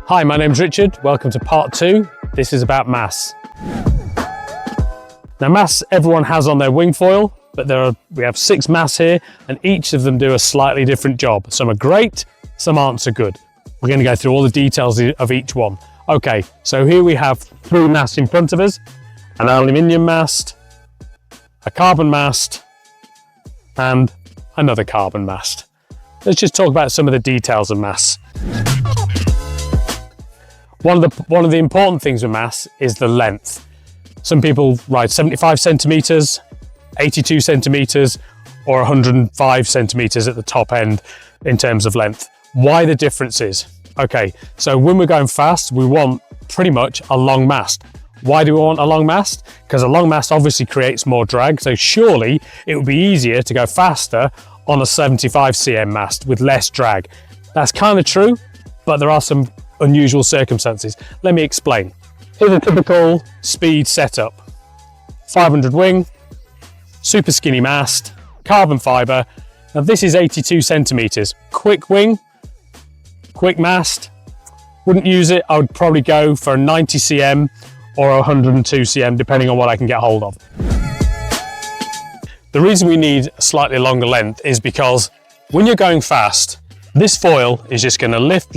Hi, my name's Richard. Welcome to part 2. This is about masts. Now masts everyone has on their wing foil, but we have 6 masts here and each of them do a slightly different job. Some are great, some aren't so good. We're going to go through all the details of each one. Okay, so here we have 3 masts in front of us, an aluminium mast, a carbon mast, and another carbon mast. Let's just talk about some of the details of masts. One of the important things with masts is the length. Some people ride 75 centimeters, 82 centimeters, or 105 centimeters at the top end in terms of length. Why the differences? Okay, so when we're going fast, we want pretty much a long mast. Why do we want a long mast? Because a long mast obviously creates more drag, so surely it would be easier to go faster on a 75 cm mast with less drag. That's kind of true, but there are some unusual circumstances. Let me explain. Here's a typical speed setup. 500 wing, super skinny mast, carbon fiber. Now this is 82 centimeters. Quick wing, quick mast. Wouldn't use it. I would probably go for a 90 cm or 102 cm, depending on what I can get hold of. The reason we need a slightly longer length is because when you're going fast, this foil is just going to lift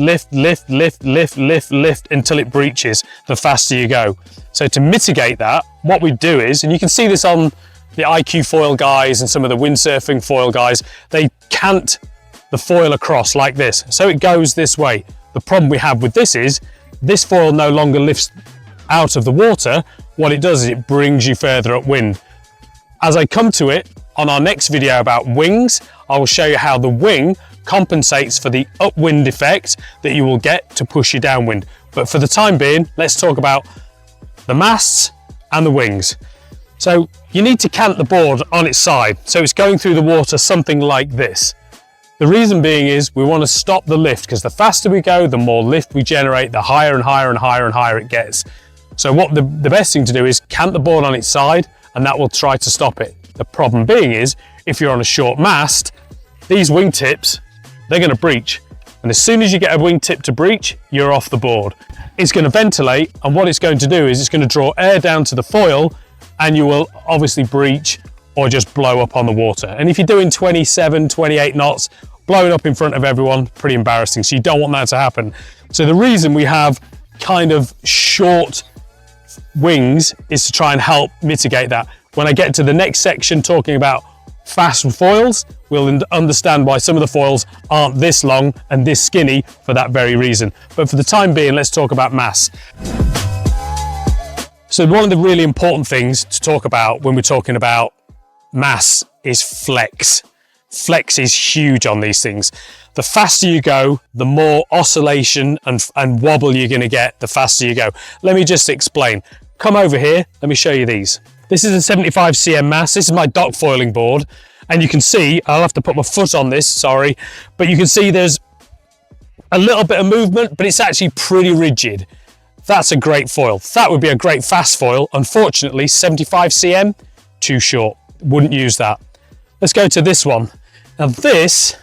until it breaches the faster you go. So to mitigate that, what we do is, and you can see this on the IQ foil guys and some of the windsurfing foil guys, they cant the foil across like this. So it goes this way. The problem we have with this is, this foil no longer lifts out of the water. What it does is it brings you further upwind. As I come to it on our next video about wings, I will show you how the wing compensates for the upwind effect that you will get to push you downwind. But for the time being, let's talk about the masts and the wings. So you need to cant the board on its side, so it's going through the water something like this. The reason being is we want to stop the lift, because the faster we go, the more lift we generate, the higher and higher and higher and higher it gets. So what the best thing to do is cant the board on its side, and that will try to stop it. The problem being is, if you're on a short mast, these wingtips, they're going to breach. And as soon as you get a wingtip to breach, you're off the board. It's going to ventilate, and what it's going to do is it's going to draw air down to the foil, and you will obviously breach or just blow up on the water. And if you're doing 27, 28 knots, blowing up in front of everyone, pretty embarrassing. So you don't want that to happen. So the reason we have kind of short wings is to try and help mitigate that. When I get to the next section talking about fast foils, we'll understand why some of the foils aren't this long and this skinny for that very reason. But for the time being, let's talk about masts. So one of the really important things to talk about when we're talking about masts is flex. Flex is huge on these things. The faster you go, the more oscillation and wobble you're going to get, the faster you go. Let me just explain. Come over here, let me show you these. This is a 75 cm mast. This is my dock foiling board. And you can see, I'll have to put my foot on this, sorry, but you can see there's a little bit of movement, but it's actually pretty rigid. That's a great foil. That would be a great fast foil. Unfortunately, 75 cm, too short. Wouldn't use that. Let's go to this one. Now this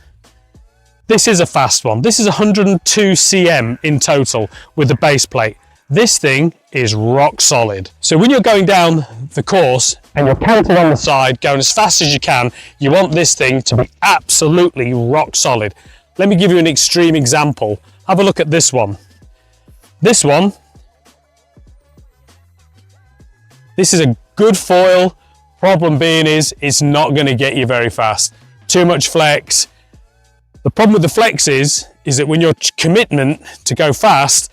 is a fast one. This is 102 cm in total with the base plate. This thing is rock solid. So when you're going down the course and you're canted on the side, going as fast as you can, you want this thing to be absolutely rock solid. Let me give you an extreme example. Have a look at this one. This one, this is a good foil. Problem being is, it's not going to get you very fast. Too much flex. The problem with the flex is that when your commitment to go fast,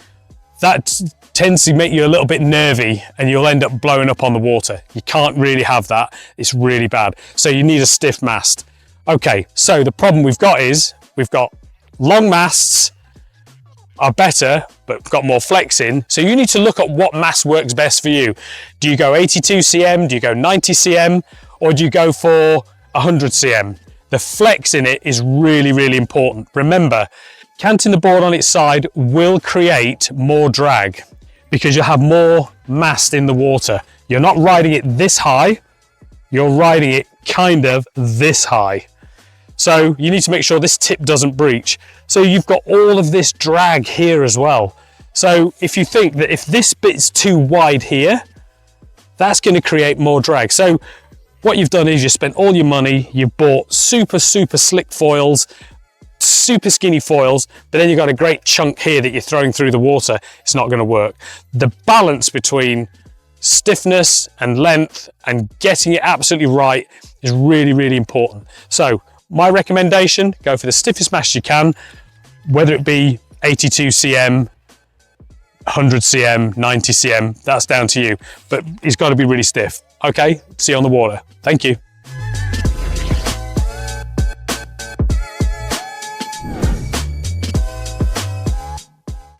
that tends to make you a little bit nervy and you'll end up blowing up on the water. You can't really have that. It's really bad. So you need a stiff mast. Okay, so the problem we've got is, we've got long masts are better, but got more flex in. So you need to look at what mast works best for you. Do you go 82 cm? Do you go 90 cm? Or do you go for 100 cm? The flex in it is really, really important. Remember, canting the board on its side will create more drag because you'll have more mast in the water. You're not riding it this high, you're riding it kind of this high. So you need to make sure this tip doesn't breach. So you've got all of this drag here as well. So if you think that if this bit's too wide here, that's going to create more drag. So what you've done is you spent all your money, you bought super slick foils, super skinny foils, but then you've got a great chunk here that you're throwing through the water. It's not going to work. The balance between stiffness and length and getting it absolutely right is really important. So my recommendation, go for the stiffest mast you can, whether it be 82 cm, 100 cm, 90 cm, that's down to you, but it's got to be really stiff. Okay, see you on the water. Thank you.